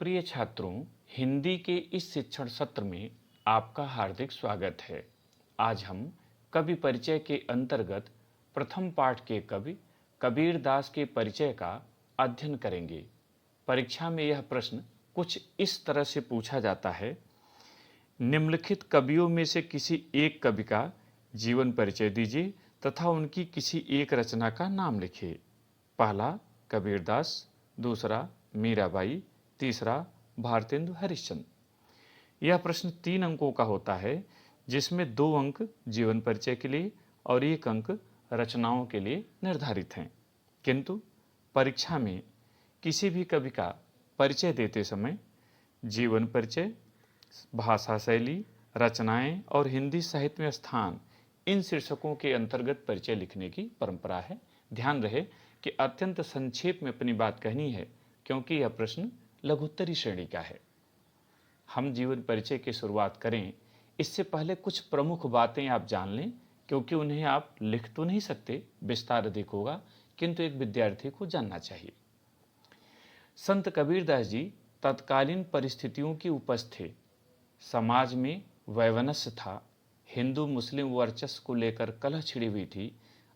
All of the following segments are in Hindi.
प्रिय छात्रों, हिंदी के इस शिक्षण सत्र में आपका हार्दिक स्वागत है। आज हम कवि परिचय के अंतर्गत प्रथम पाठ के कवि कबीर दास के परिचय का अध्ययन करेंगे। परीक्षा में यह प्रश्न कुछ इस तरह से पूछा जाता है। निम्नलिखित कवियों में से किसी एक कवि का जीवन परिचय दीजिए तथा उनकी किसी एक रचना का नाम लिखिए। पहला कबीरदास, दूसरा मीराबाई, तीसरा भारतेंदु हरिश्चंद्र। यह प्रश्न 3 अंकों का होता है, जिसमें 2 अंक जीवन परिचय के लिए और 1 अंक रचनाओं के लिए निर्धारित हैं। किंतु परीक्षा में किसी भी कवि का परिचय देते समय जीवन परिचय, भाषा शैली, रचनाएं और हिंदी साहित्य में स्थान, इन शीर्षकों के अंतर्गत परिचय लिखने की परंपरा है। ध्यान रहे कि अत्यंत संक्षेप में अपनी बात कहनी है, क्योंकि यह प्रश्न लघुत्तरी श्रेणी का है। हम जीवन परिचय की शुरुआत करें इससे पहले कुछ प्रमुख बातें आप जान लें, क्योंकि उन्हें आप लिख तो नहीं सकते, विस्तार अधिक होगा, किंतु एक विद्यार्थी को जानना चाहिए। संत कबीरदास जी तत्कालीन परिस्थितियों की उपज थे। समाज में वैमनस्य था, हिंदू मुस्लिम वर्चस्व को लेकर कलह छिड़ी हुई थी।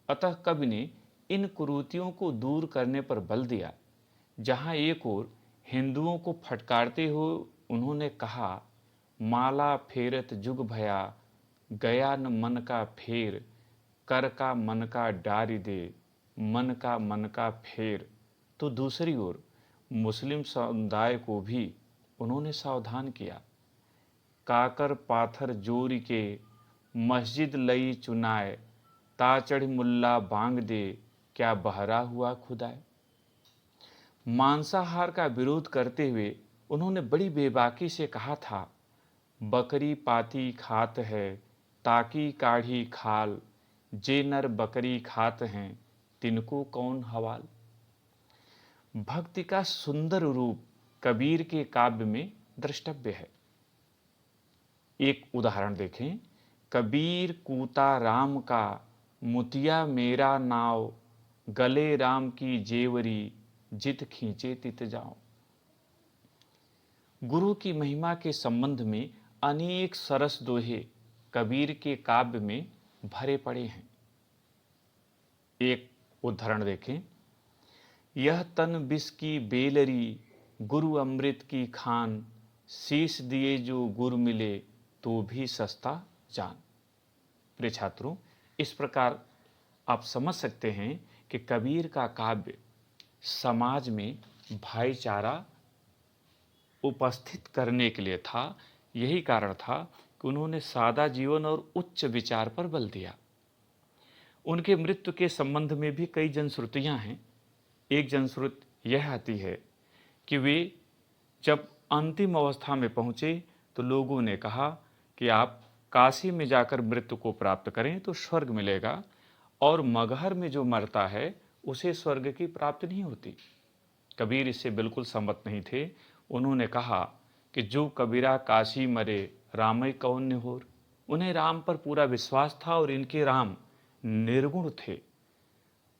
अतः कवि ने इन कुरीतियों को दूर करने पर बल दिया। जहाँ एक ओर हिंदुओं को फटकारते हुए उन्होंने कहा, माला फेरत जुग भया, गया न मन का फेर, कर का मन का डारी दे, मन का फेर, तो दूसरी ओर मुस्लिम समुदाय को भी उन्होंने सावधान किया। काकर पाथर जोरी के, मस्जिद लई चुनाए, ताचढ़ मुल्ला बांग दे, क्या बहरा हुआ खुदाए। मांसाहार का विरोध करते हुए उन्होंने बड़ी बेबाकी से कहा था, बकरी पाती खात है, ताकी काढ़ी खाल, जे नर बकरी खात हैं, तिनको कौन हवाल। भक्ति का सुंदर रूप कबीर के काव्य में द्रष्टव्य है। एक उदाहरण देखें। कबीर कूता राम का, मुतिया मेरा नाव, गले राम की जेवरी, जित खींचे तित जाओ। गुरु की महिमा के संबंध में अनेक सरस दोहे कबीर के काव्य में भरे पड़े हैं। एक उदाहरण देखें। यह तन विष की बेलरी, गुरु अमृत की खान, शीश दिए जो गुरु मिले, तो भी सस्ता जान। प्रिय छात्रों, इस प्रकार आप समझ सकते हैं कि कबीर का काव्य समाज में भाईचारा उपस्थित करने के लिए था। यही कारण था कि उन्होंने सादा जीवन और उच्च विचार पर बल दिया। उनके मृत्यु के संबंध में भी कई जनश्रुतियां हैं। एक जनश्रुति यह आती है कि वे जब अंतिम अवस्था में पहुंचे तो लोगों ने कहा कि आप काशी में जाकर मृत्यु को प्राप्त करें तो स्वर्ग मिलेगा, और मगहर में जो मरता है उसे स्वर्ग की प्राप्ति नहीं होती। कबीर इससे बिल्कुल सहमत नहीं थे। उन्होंने कहा कि जो कबीरा काशी मरे, रामय कौन निहोर। उन्हें राम पर पूरा विश्वास था और इनके राम निर्गुण थे,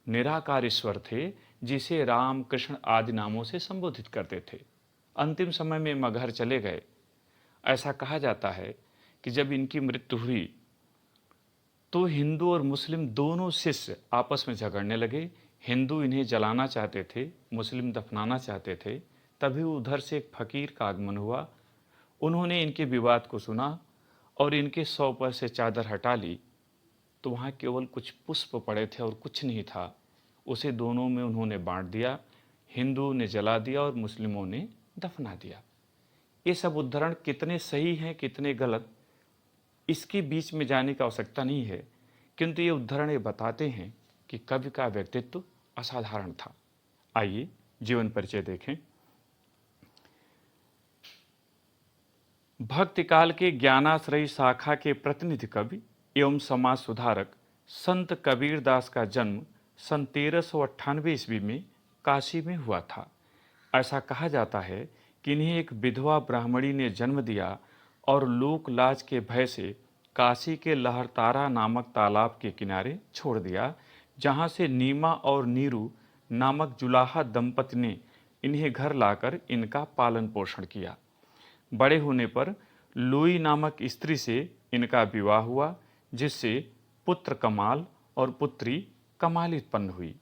निराकार ईश्वर थे, जिसे राम कृष्ण आदि नामों से संबोधित करते थे। अंतिम समय में मगहर चले गए। ऐसा कहा जाता है कि जब इनकी मृत्यु हुई तो हिंदू और मुस्लिम दोनों शिष्य आपस में झगड़ने लगे। हिंदू इन्हें जलाना चाहते थे, मुस्लिम दफनाना चाहते थे। तभी उधर से एक फकीर का आगमन हुआ। उन्होंने इनके विवाद को सुना और इनके 100 पर से चादर हटा ली, तो वहाँ केवल कुछ पुष्प पड़े थे और कुछ नहीं था। उसे दोनों में उन्होंने बांट दिया। हिंदुओं ने जला दिया और मुस्लिमों ने दफना दिया। ये सब उद्धरण कितने सही हैं कितने गलत, इसके बीच में जाने की आवश्यकता नहीं है, किंतु ये उद्धरण ये बताते हैं कि कवि का व्यक्तित्व असाधारण था। आइए जीवन परिचय देखें। भक्ति काल के ज्ञानाश्रयी शाखा के प्रतिनिधि कवि एवं समाज सुधारक संत कबीरदास का जन्म सन 1398 ईस्वी में काशी में हुआ था। ऐसा कहा जाता है कि इन्हें एक विधवा ब्राह्मणी ने जन्म दिया और लोक लाज के भय से काशी के लहरतारा नामक तालाब के किनारे छोड़ दिया, जहाँ से नीमा और नीरू नामक जुलाहा दंपति ने इन्हें घर लाकर इनका पालन पोषण किया। बड़े होने पर लुई नामक स्त्री से इनका विवाह हुआ, जिससे पुत्र कमाल और पुत्री कमाली उत्पन्न हुई।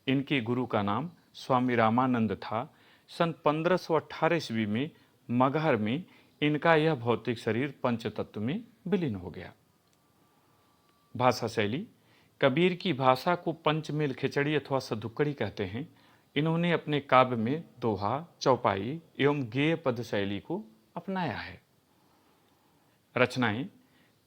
इनके गुरु का नाम स्वामी रामानंद था। सन 1518 ईस्वी में मगहर में इनका यह भौतिक शरीर पंचतत्व में विलीन हो गया। भाषा शैली। कबीर की भाषा को पंचमेल खिचड़ी अथवा सधुक्कड़ी कहते हैं। इन्होंने अपने काव्य में दोहा, चौपाई एवं गेय पद शैली को अपनाया है। रचनाएं।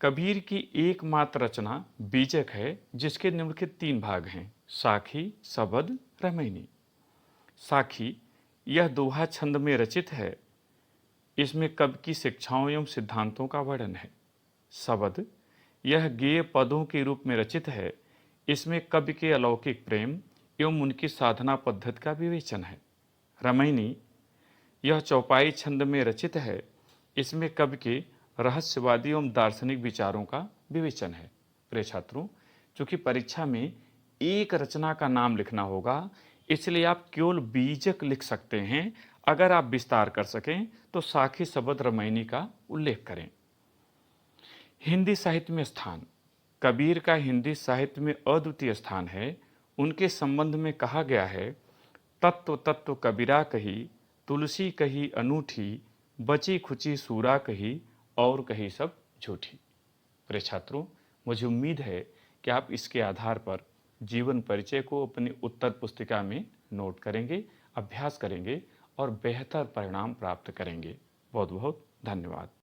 कबीर की एकमात्र रचना बीजक है, जिसके निम्नलिखित 3 भाग हैं: साखी, सबद, रमैनी। साखी यह दोहा छंद में रचित है। इसमें कवि की शिक्षाओं एवं सिद्धांतों का वर्णन है। सबद यह गेय पदों के रूप में रचित है। इसमें कवि के अलौकिक प्रेम एवं उनकी साधना पद्धति का विवेचन है। रमैनी यह चौपाई छंद में रचित है। इसमें कवि के रहस्यवादी एवं दार्शनिक विचारों का विवेचन है। प्रिय छात्रों, चूंकि परीक्षा में एक रचना का नाम लिखना होगा, इसलिए आप केवल बीजक लिख सकते हैं। अगर आप विस्तार कर सकें तो साखी, सबद, रमैनी का उल्लेख करें। हिंदी साहित्य में स्थान। कबीर का हिंदी साहित्य में अद्वितीय स्थान है। उनके संबंध में कहा गया है, तत्व तत्व कबीरा कही, तुलसी कही अनूठी, बची खुची सूरा कही, और कही सब झूठी। प्रिय छात्रों, मुझे उम्मीद है कि आप इसके आधार पर जीवन परिचय को अपनी उत्तर पुस्तिका में नोट करेंगे, अभ्यास करेंगे और बेहतर परिणाम प्राप्त करेंगे। बहुत बहुत धन्यवाद।